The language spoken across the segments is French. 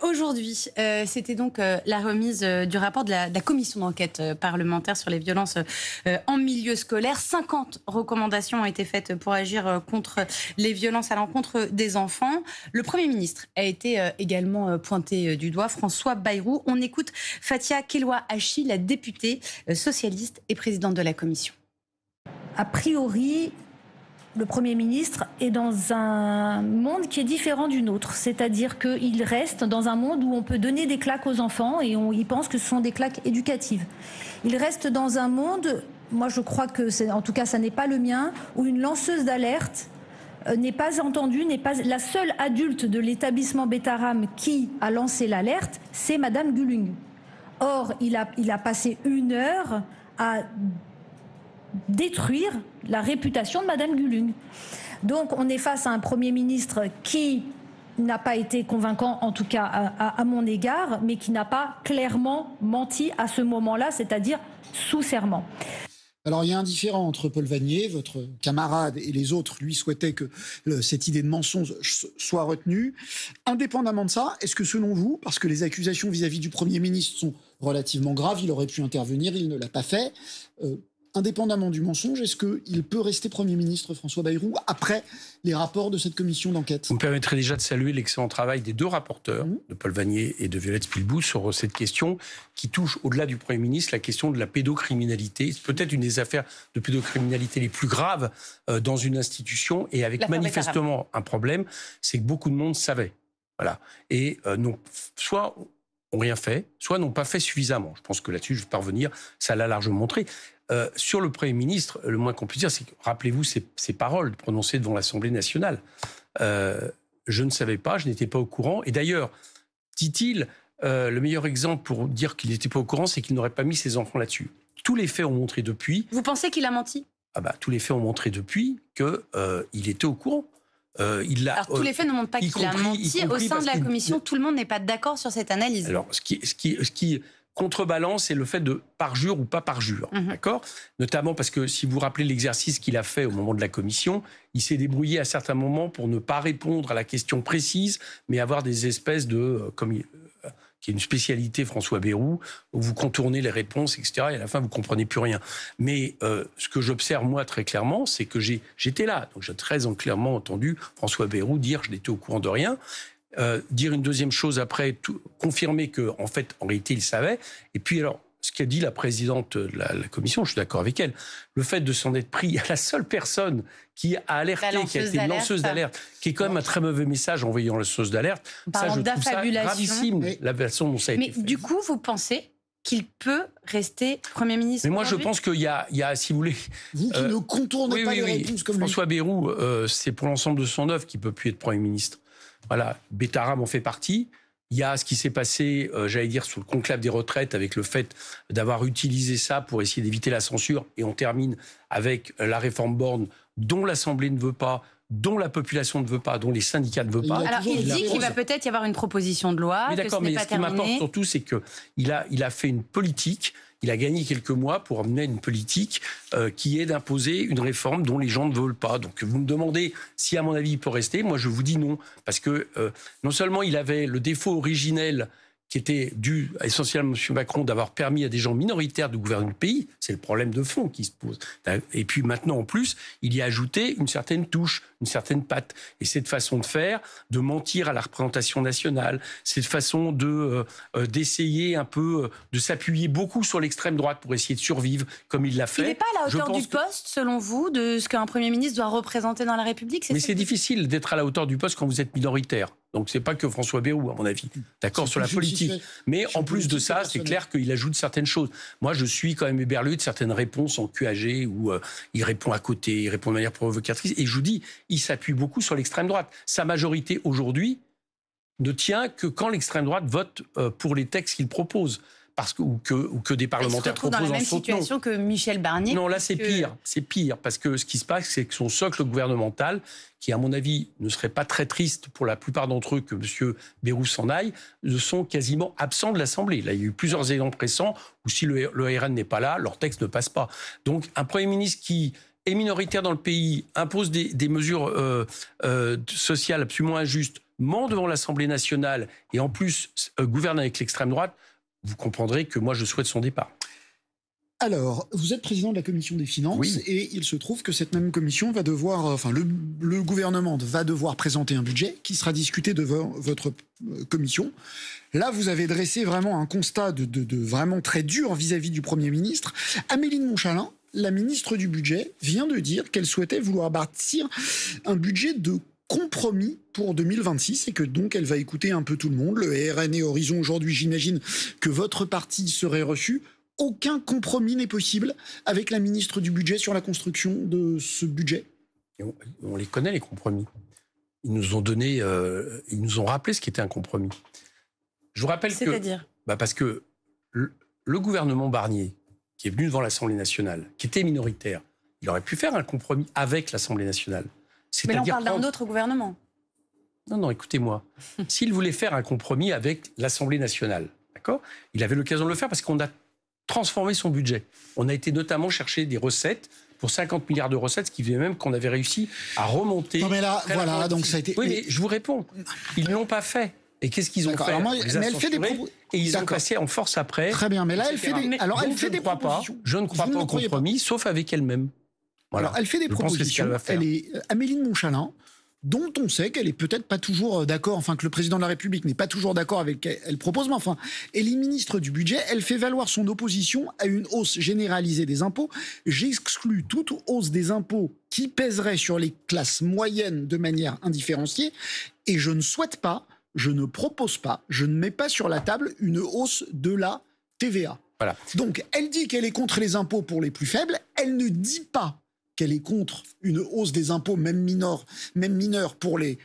Aujourd'hui, c'était donc la remise du rapport de la commission d'enquête parlementaire sur les violences en milieu scolaire. 50 recommandations ont été faites pour agir contre les violences à l'encontre des enfants. Le Premier ministre a été également pointé du doigt, François Bayrou. On écoute Fathia Kelloua-Hachi, la députée socialiste et présidente de la commission. A priori, le Premier ministre est dans un monde qui est différent du nôtre. C'est-à-dire qu'il reste dans un monde où on peut donner des claques aux enfants et il pense que ce sont des claques éducatives. Il reste dans un monde, moi je crois que, en tout cas ça n'est pas le mien, où une lanceuse d'alerte n'est pas entendue, n'est pas la seule adulte de l'établissement Betaram qui a lancé l'alerte, c'est Madame Gulung. Or, il a passé 1 heure à détruire la réputation de Madame Gulung. Donc on est face à un Premier ministre qui n'a pas été convaincant, en tout cas à mon égard, mais qui n'a pas clairement menti à ce moment-là, c'est-à-dire sous serment. Alors, il y a un différent entre Paul Vannier, votre camarade, et les autres. Lui souhaitait que cette idée de mensonge soit retenue. Indépendamment de ça, est-ce que selon vous, parce que les accusations vis-à-vis du Premier ministre sont relativement graves, il aurait pu intervenir, il ne l'a pas fait, indépendamment du mensonge, est-ce qu'il peut rester Premier ministre, François Bayrou, après les rapports de cette commission d'enquête? Vous me permettrez déjà de saluer l'excellent travail des 2 rapporteurs, de Paul Vannier et de Violette Spilbou, sur cette question qui touche, au-delà du Premier ministre, la question de la pédocriminalité. C'est peut-être une des affaires de pédocriminalité les plus graves dans une institution, et avec manifestement un problème, c'est que beaucoup de monde savait. Voilà. Et soit n'ont rien fait, soit n'ont pas fait suffisamment. Je pense que là-dessus, je vais parvenir, ça l'a largement montré. Sur le Premier ministre, le moins qu'on puisse dire, c'est que, rappelez-vous ces paroles prononcées devant l'Assemblée nationale. Je ne savais pas, je n'étais pas au courant. Et d'ailleurs, dit-il, le meilleur exemple pour dire qu'il n'était pas au courant, c'est qu'il n'aurait pas mis ses enfants là-dessus. Tous les faits ont montré depuis... Vous pensez qu'il a menti? Tous les faits ont montré depuis qu'il était au courant. Alors, tous les faits ne montrent pas qu'il a menti. Au sein de la commission, tout le monde n'est pas d'accord sur cette analyse. Alors, ce qui contrebalance, c'est le fait de parjure ou pas parjure, d'accord? Notamment parce que, si vous vous rappelez l'exercice qu'il a fait au moment de la commission, il s'est débrouillé à certains moments pour ne pas répondre à la question précise, mais avoir des espèces de... qui est une spécialité François Bayrou, où vous contournez les réponses, etc., et à la fin, vous ne comprenez plus rien. Mais ce que j'observe, moi, très clairement, c'est que j'étais là. Donc, j'ai très clairement entendu François Bayrou dire « je n'étais au courant de rien ». Dire une deuxième chose après, confirmer qu'en fait, en réalité, il savait. Et puis, alors, ce qu'a dit la présidente de la commission, je suis d'accord avec elle, le fait de s'en être pris à la seule personne qui a alerté, qui a été une lanceuse d'alerte, qui est quand même un très mauvais message en envoyant la lanceuse d'alerte. Ça, je trouve ça gravissime, la façon dont ça a été fait. Mais du coup, vous pensez qu'il peut rester Premier ministre? Mais moi, je pense qu'il y a, si vous voulez... Vous qui ne contournez pas les réponses comme François Bayrou, c'est pour l'ensemble de son œuvre qu'il ne peut plus être Premier ministre. Voilà, Betaram en fait partie. Il y a ce qui s'est passé, j'allais dire, sur le conclave des retraites, avec le fait d'avoir utilisé ça pour essayer d'éviter la censure. Et on termine avec la réforme Borne, dont l'Assemblée ne veut pas, dont la population ne veut pas, dont les syndicats ne veulent pas. Alors, il dit qu'il va peut-être y avoir une proposition de loi, mais d'accord, mais ce qui m'importe surtout, c'est qu'il a fait une politique. Il a gagné quelques mois pour mener une politique qui est d'imposer une réforme dont les gens ne veulent pas. Donc vous me demandez si, à mon avis, il peut rester. Moi, je vous dis non. Parce que non seulement il avait le défaut originel qui était dû essentiellement à M. Macron d'avoir permis à des gens minoritaires de gouverner le pays, c'est le problème de fond qui se pose. Et puis maintenant, en plus, il y a ajouté une certaine touche, une certaine patte. Et cette façon de faire, de mentir à la représentation nationale, cette façon d'essayer un peu, de s'appuyer beaucoup sur l'extrême droite pour essayer de survivre, comme il l'a fait. Il n'est pas à la hauteur du poste, selon vous, de ce qu'un Premier ministre doit représenter dans la République? Mais c'est difficile d'être à la hauteur du poste quand vous êtes minoritaire. Donc c'est pas que François Bayrou, à mon avis. D'accord, sur la politique. Mais en plus de ça, c'est clair qu'il ajoute certaines choses. Moi, je suis quand même éberlué de certaines réponses en QAG où il répond à côté, il répond de manière provocatrice. Et je vous dis, il s'appuie beaucoup sur l'extrême droite. Sa majorité aujourd'hui ne tient que quand l'extrême droite vote pour les textes qu'il propose. Ou que des parlementaires proposent en son nom. Il se retrouve dans la même situation que Michel Barnier. Non, là c'est pire. C'est pire, parce que ce qui se passe, c'est que son socle gouvernemental, qui à mon avis ne serait pas très triste pour la plupart d'entre eux que M. Bayrou s'en aille, sont quasiment absents de l'Assemblée. Là, il y a eu plusieurs exemples récents où si le RN n'est pas là, leur texte ne passe pas. Donc un Premier ministre qui est minoritaire dans le pays, impose des mesures sociales absolument injustes, ment devant l'Assemblée nationale et en plus gouverne avec l'extrême droite, vous comprendrez que moi je souhaite son départ. Alors, vous êtes président de la commission des finances, oui. Et il se trouve que cette même commission va devoir, enfin le gouvernement va devoir présenter un budget qui sera discuté devant votre commission. Là, vous avez dressé vraiment un constat de vraiment très dur vis-à-vis du Premier ministre. Amélie de Montchalin, la ministre du budget, vient de dire qu'elle souhaitait vouloir bâtir un budget de compromis pour 2026 et que donc elle va écouter un peu tout le monde. Le RN et Horizon aujourd'hui, j'imagine que votre parti serait reçu. Aucun compromis n'est possible avec la ministre du budget sur la construction de ce budget. On les connaît, les compromis. Ils nous ont donné, ils nous ont rappelé ce qu'était un compromis. Je vous rappelle C'est-à-dire parce que le gouvernement Barnier, qui est venu devant l'Assemblée nationale, qui était minoritaire, il aurait pu faire un compromis avec l'Assemblée nationale. Mais là, on parle d'un autre gouvernement. Non, écoutez-moi. S'il voulait faire un compromis avec l'Assemblée nationale, d'accord, il avait l'occasion de le faire parce qu'on a transformé son budget. On a été notamment chercher des recettes pour 50 milliards de recettes, ce qui faisait même qu'on avait réussi à remonter. Non mais là, voilà, donc ça a été... Oui, mais je vous réponds. Ils ne l'ont pas fait. Et qu'est-ce qu'ils ont fait? Alors moi, mais elle fait des et ils ont passé en force après. Très bien, mais là, elle fait des... Alors, elle fait des propositions. Je ne crois pas au compromis, sauf avec elle-même. Voilà. Alors, elle fait des propositions. Elle est Amélie de Montchalin, dont on sait qu'elle est peut-être pas toujours d'accord, enfin que le président de la République n'est pas toujours d'accord avec elle propose, mais enfin, elle est ministre du budget, elle fait valoir son opposition à une hausse généralisée des impôts. J'exclus toute hausse des impôts qui pèserait sur les classes moyennes de manière indifférenciée, et je ne souhaite pas, je ne propose pas, je ne mets pas sur la table une hausse de la TVA. Voilà. Donc, elle dit qu'elle est contre les impôts pour les plus faibles, elle ne dit pas qu'elle est contre une hausse des impôts, même mineure pour les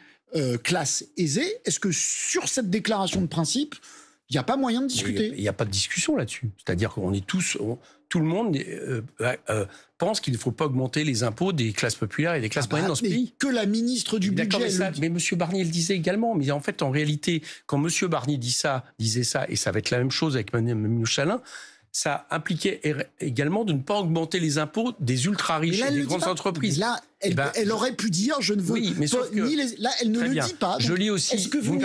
classes aisées. Est-ce que sur cette déclaration de principe, il n'y a pas moyen de discuter? Il n'y a pas de discussion là-dessus. C'est-à-dire qu'on est tous... tout le monde pense qu'il ne faut pas augmenter les impôts des classes populaires et des classes moyennes dans ce pays. Que la ministre du budget... Mais M. Barnier le disait également. Mais en fait, en réalité, quand M. Barnier disait ça, et ça va être la même chose avec Mme Montchalin, ça impliquait également de ne pas augmenter les impôts des ultra-riches et des grandes entreprises. Là, elle aurait pu dire, je ne veux pas... Là, elle ne le dit pas. Je lis aussi... Est-ce que vous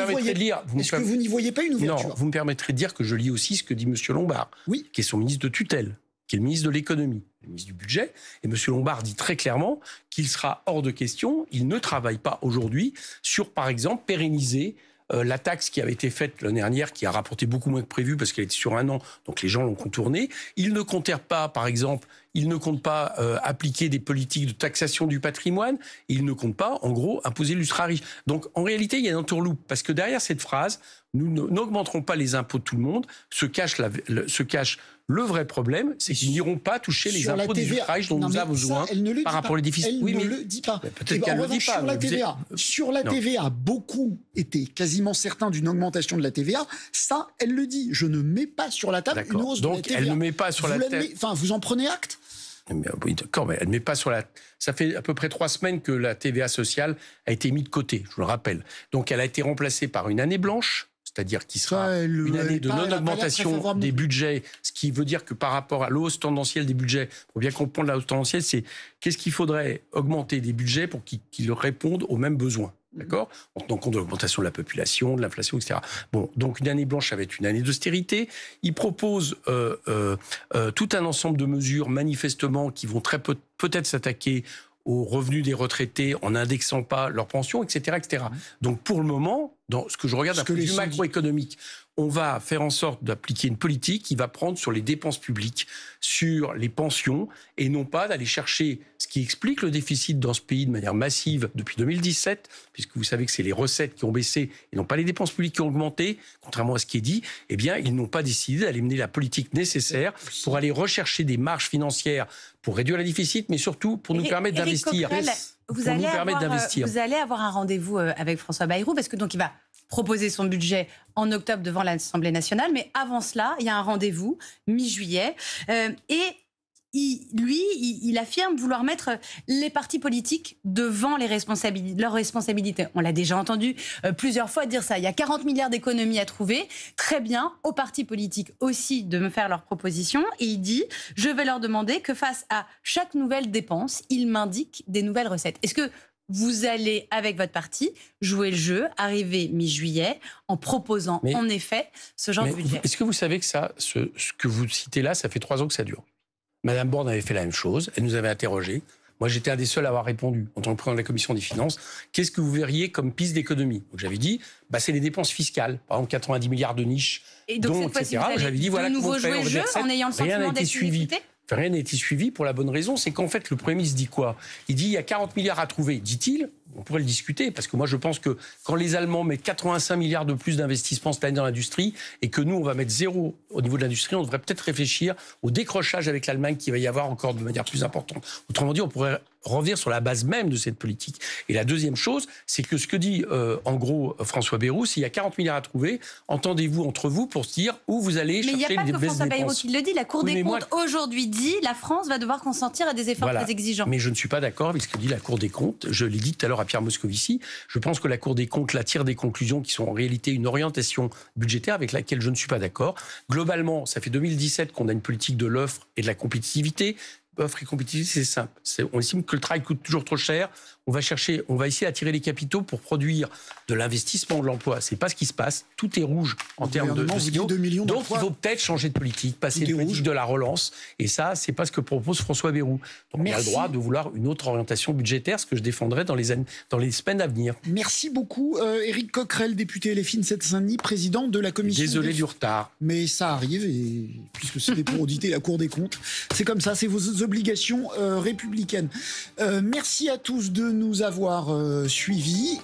n'y voyez pas une ouverture? Non, vous me permettrez de dire que je lis aussi ce que dit M. Lombard, qui est son ministre de tutelle, qui est le ministre de l'économie, le ministre du budget. Et M. Lombard dit très clairement qu'il sera hors de question, il ne travaille pas aujourd'hui sur, par exemple, pérenniser la taxe qui avait été faite l'année dernière, qui a rapporté beaucoup moins que prévu parce qu'elle était sur un an, donc les gens l'ont contournée. Il ne compte pas, par exemple, appliquer des politiques de taxation du patrimoine. Il ne compte pas, en gros, imposer l'ultra-riche. Donc, en réalité, il y a une entourloupe. Parce que derrière cette phrase, nous n'augmenterons pas les impôts de tout le monde, se cache le vrai problème, c'est qu'ils n'iront pas toucher les impôts des ultra-riches dont nous avons besoin par rapport aux déficits. Elle ne le dit pas. Peut-être qu'elle ne le dit pas. Sur la TVA, beaucoup étaient quasiment certains d'une augmentation de la TVA. Ça, elle le dit. Je ne mets pas sur la table une hausse de la TVA. Donc, elle ne met pas sur la table... Enfin, vous en prenez acte? Oui, d'accord, mais elle ne met pas sur la... Ça fait à peu près 3 semaines que la TVA sociale a été mise de côté, je vous le rappelle. Donc, elle a été remplacée par une année blanche, c'est-à-dire qui sera une année de non-augmentation des budgets, ce qui veut dire que par rapport à la hausse tendancielle des budgets, pour bien comprendre la hausse tendancielle, c'est qu'est-ce qu'il faudrait augmenter des budgets pour qu'ils répondent aux mêmes besoins. D'accord? En tenant compte de l'augmentation de la population, de l'inflation, etc. Bon, donc une année blanche, ça va être une année d'austérité. Il propose tout un ensemble de mesures, manifestement, qui vont peut-être s'attaquer aux revenus des retraités en n'indexant pas leurs pensions, etc., etc. Donc pour le moment, dans ce que je regarde d'un point de vue macroéconomique, on va faire en sorte d'appliquer une politique qui va prendre sur les dépenses publiques, sur les pensions, et non pas d'aller chercher ce qui explique le déficit dans ce pays de manière massive depuis 2017, puisque vous savez que c'est les recettes qui ont baissé et non pas les dépenses publiques qui ont augmenté, contrairement à ce qui est dit. Eh bien, ils n'ont pas décidé d'aller mener la politique nécessaire pour aller rechercher des marges financières pour réduire le déficit, mais surtout pour nous permettre d'investir. Vous allez avoir un rendez-vous avec François Bayrou, parce que donc il va proposer son budget en octobre devant l'Assemblée nationale, mais avant cela, il y a un rendez-vous mi-juillet, et il affirme vouloir mettre les partis politiques devant leurs responsabilités. On l'a déjà entendu plusieurs fois dire ça. Il y a 40 milliards d'économies à trouver. Très bien, aux partis politiques aussi de me faire leurs propositions. Et il dit, je vais leur demander que face à chaque nouvelle dépense, ils m'indiquent des nouvelles recettes. Est-ce que vous allez, avec votre parti, jouer le jeu, arriver mi-juillet, en proposant en effet ce genre de budget? Est-ce que vous savez que ce que vous citez là, ça fait 3 ans que ça dure? Madame Borne avait fait la même chose, elle nous avait interrogés. Moi, j'étais un des seuls à avoir répondu en tant que président de la commission des finances. Qu'est-ce que vous verriez comme piste d'économie? Donc j'avais dit, c'est les dépenses fiscales. Par exemple, 90 milliards de niches, et donc, cette fois-ci, vous j'avais dit, voilà, de nouveau jouer le jeu en ayant le sentiment d'être suivi. Rien n'a été suivi pour la bonne raison, c'est qu'en fait, le Premier ministre dit quoi? Il dit, il y a 40 milliards à trouver, dit-il. On pourrait le discuter, parce que moi, je pense que quand les Allemands mettent 85 milliards de plus d'investissement cette année dans l'industrie, et que nous, on va mettre 0 au niveau de l'industrie, on devrait peut-être réfléchir au décrochage avec l'Allemagne qu'il va y avoir encore de manière plus importante. Autrement dit, on pourrait revenir sur la base même de cette politique. Et la deuxième chose, c'est que ce que dit en gros François Bayrou, s'il y a 40 milliards à trouver, entendez-vous entre vous pour se dire où vous allez chercher les baisses de dépenses. Mais il n'y a pas que François Bayrou qui le dit. La Cour des comptes aujourd'hui dit la France va devoir consentir à des efforts très exigeants. Mais je ne suis pas d'accord avec ce que dit la Cour des comptes. Je l'ai dit tout à l'heure à Pierre Moscovici. Je pense que la Cour des comptes tire des conclusions qui sont en réalité une orientation budgétaire avec laquelle je ne suis pas d'accord. Globalement, ça fait 2017 qu'on a une politique de l'offre et de la compétitivité. Offre et compétitivité, c'est simple. On estime que le travail coûte toujours trop cher. On va essayer d'attirer les capitaux pour produire de l'investissement, de l'emploi. C'est pas ce qui se passe. Tout est rouge en termes de signaux. Donc il faut peut-être changer de politique, passer de politique de la relance. Et ça, c'est pas ce que propose François Bayrou. Donc il a le droit de vouloir une autre orientation budgétaire, ce que je défendrai dans les semaines à venir. Merci beaucoup, Éric Coquerel, député LFI de Seine-Saint-Denis, président de la commission. Désolé du retard. Mais ça arrive, et puisque c'était pour auditer la Cour des comptes, c'est comme ça, c'est vos obligations républicaines. Merci à tous de nous avoir suivis.